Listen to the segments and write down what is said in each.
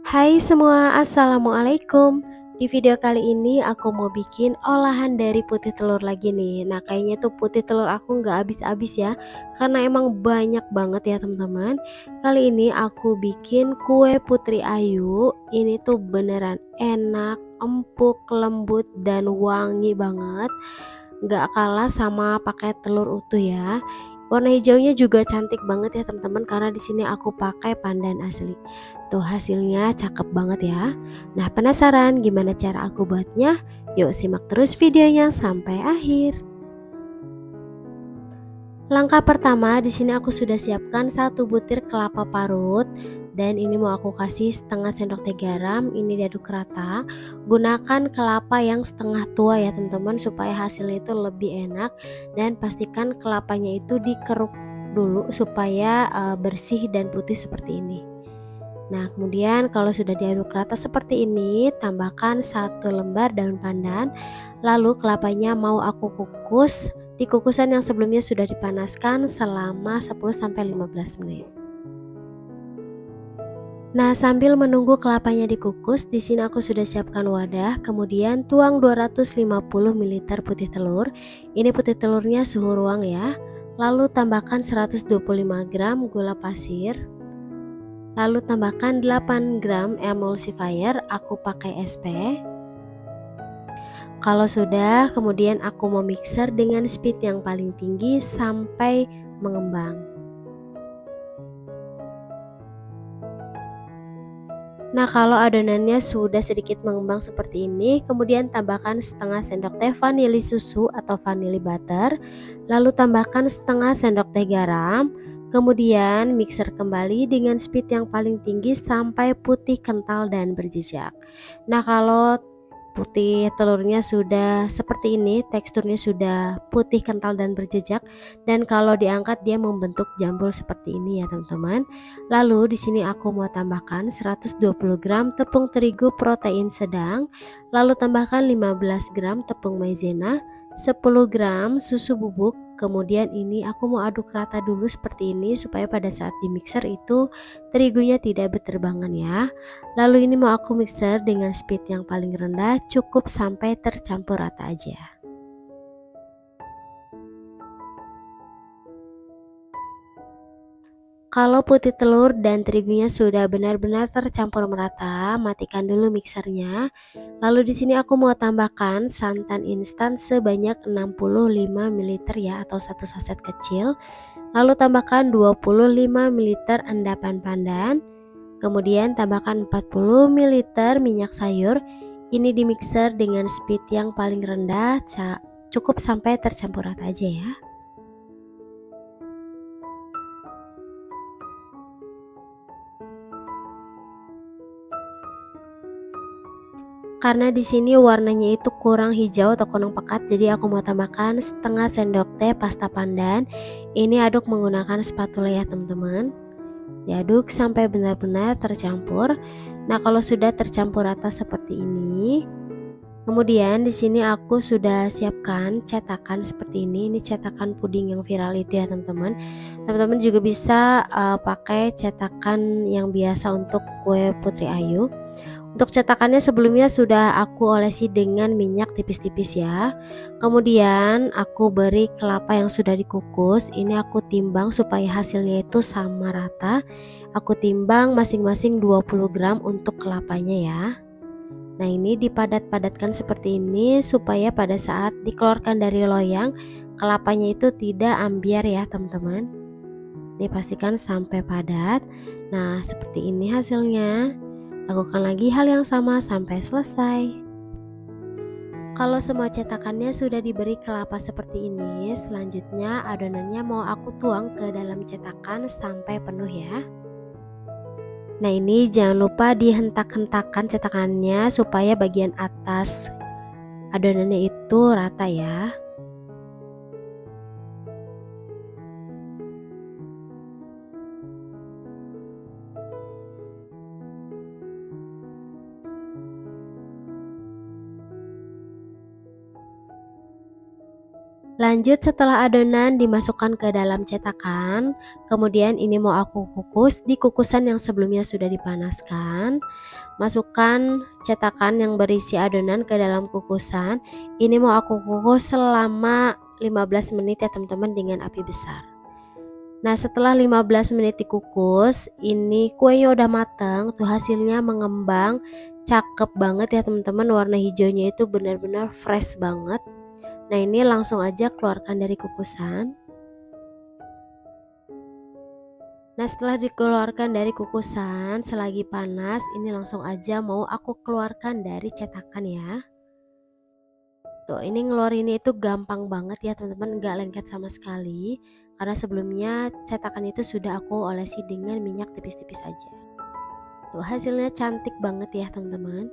Hai semua, assalamualaikum. Di video kali ini aku mau bikin olahan dari putih telur lagi nih. Nah, kayaknya tuh putih telur aku nggak habis-habis ya, karena emang banyak banget ya teman-teman. Kali ini aku bikin kue putri ayu. Ini tuh beneran enak, empuk, lembut, dan wangi banget. Nggak kalah sama pakai telur utuh ya. Warna hijaunya juga cantik banget ya teman-teman, karena di sini aku pakai pandan asli. Tuh hasilnya cakep banget ya. Nah, penasaran gimana cara aku buatnya? Yuk simak terus videonya sampai akhir. Langkah pertama, di sini aku sudah siapkan 1 butir kelapa parut dan ini mau aku kasih setengah sendok teh garam. Ini diaduk rata. Gunakan kelapa yang setengah tua ya teman-teman, supaya hasilnya itu lebih enak, dan pastikan kelapanya itu dikeruk dulu supaya bersih dan putih seperti ini. Nah, kemudian kalau sudah diaduk rata seperti ini, tambahkan 1 lembar daun pandan. Lalu kelapanya mau aku kukus di kukusan yang sebelumnya sudah dipanaskan selama 10-15 menit. Nah, sambil menunggu kelapanya dikukus, di sini aku sudah siapkan wadah, kemudian tuang 250 ml putih telur. Ini putih telurnya suhu ruang ya. Lalu tambahkan 125 gram gula pasir. Lalu tambahkan 8 gram emulsifier, aku pakai SP. Kalau sudah, kemudian aku mau mixer dengan speed yang paling tinggi sampai mengembang. Nah, kalau adonannya sudah sedikit mengembang seperti ini, kemudian tambahkan setengah sendok teh vanili susu atau vanili butter, lalu tambahkan setengah sendok teh garam, kemudian mixer kembali dengan speed yang paling tinggi sampai putih kental dan berjejak. Nah, kalau putih telurnya sudah seperti ini, teksturnya sudah putih kental dan berjejak, dan kalau diangkat dia membentuk jambul seperti ini ya teman-teman. Lalu di sini aku mau tambahkan 120 gram tepung terigu protein sedang, lalu tambahkan 15 gram tepung maizena, 10 gram susu bubuk. Kemudian ini aku mau aduk rata dulu seperti ini supaya pada saat di mixer itu terigunya tidak berterbangan ya. Lalu ini mau aku mixer dengan speed yang paling rendah, cukup sampai tercampur rata aja. Kalau putih telur dan terigunya sudah benar-benar tercampur merata, matikan dulu mixernya. Lalu di sini aku mau tambahkan santan instan sebanyak 65 ml ya, atau 1 saset kecil. Lalu tambahkan 25 ml endapan pandan. Kemudian tambahkan 40 ml minyak sayur. Ini di mixer dengan speed yang paling rendah, cukup sampai tercampur rata aja ya. Karena di sini warnanya itu kurang hijau atau kurang pekat, jadi aku mau tambahkan setengah sendok teh pasta pandan. Ini aduk menggunakan spatula ya teman-teman. Diaduk sampai benar-benar tercampur. Nah, kalau sudah tercampur rata seperti ini, kemudian di sini aku sudah siapkan cetakan seperti ini. Ini cetakan puding yang viral itu ya teman-teman. Teman-teman juga bisa pakai cetakan yang biasa untuk kue putri ayu. Untuk cetakannya sebelumnya sudah aku olesi dengan minyak tipis-tipis ya. Kemudian aku beri kelapa yang sudah dikukus. Ini aku timbang supaya hasilnya itu sama rata. Aku timbang masing-masing 20 gram untuk kelapanya ya. Nah, ini dipadat-padatkan seperti ini supaya pada saat dikeluarkan dari loyang, kelapanya itu tidak ambiar ya teman-teman. Ini pastikan sampai padat. Nah, seperti ini hasilnya. Lakukan lagi hal yang sama sampai selesai. Kalau semua cetakannya sudah diberi kelapa seperti ini, selanjutnya adonannya mau aku tuang ke dalam cetakan sampai penuh ya. Nah, ini jangan lupa dihentak-hentakan cetakannya supaya bagian atas adonannya itu rata ya. Lanjut setelah adonan dimasukkan ke dalam cetakan, kemudian ini mau aku kukus di kukusan yang sebelumnya sudah dipanaskan. Masukkan cetakan yang berisi adonan ke dalam kukusan. Ini mau aku kukus selama 15 menit ya teman-teman dengan api besar. Nah setelah 15 menit dikukus, ini kuenya udah matang, tuh hasilnya mengembang, cakep banget ya teman-teman, warna hijaunya itu benar-benar fresh banget. Nah ini langsung aja keluarkan dari kukusan. Nah setelah dikeluarkan dari kukusan selagi panas, ini langsung aja mau aku keluarkan dari cetakan ya. Tuh ini ngeluarinnya itu gampang banget ya teman-teman, nggak lengket sama sekali. Karena sebelumnya cetakan itu sudah aku olesi dengan minyak tipis-tipis aja. Tuh hasilnya cantik banget ya teman-teman.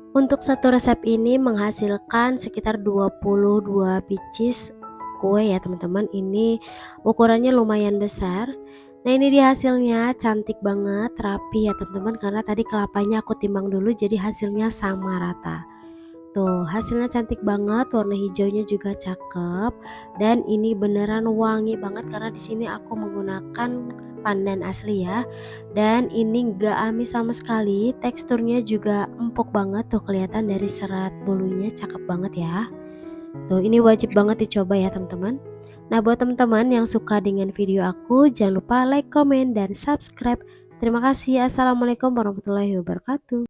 Untuk satu resep ini menghasilkan sekitar 22 pieces kue ya teman-teman. Ini ukurannya lumayan besar. Nah ini dia hasilnya, cantik banget, rapi ya teman-teman, karena tadi kelapanya aku timbang dulu jadi hasilnya sama rata. Tuh hasilnya cantik banget, warna hijaunya juga cakep, dan ini beneran wangi banget karena di sini aku menggunakan pandan asli ya. Dan ini enggak amis sama sekali, teksturnya juga empuk banget, tuh kelihatan dari serat bulunya, cakep banget ya. Tuh ini wajib banget dicoba ya teman-teman. Nah buat teman-teman yang suka dengan video aku, jangan lupa like, comment, dan subscribe. Terima kasih. Assalamualaikum warahmatullahi wabarakatuh.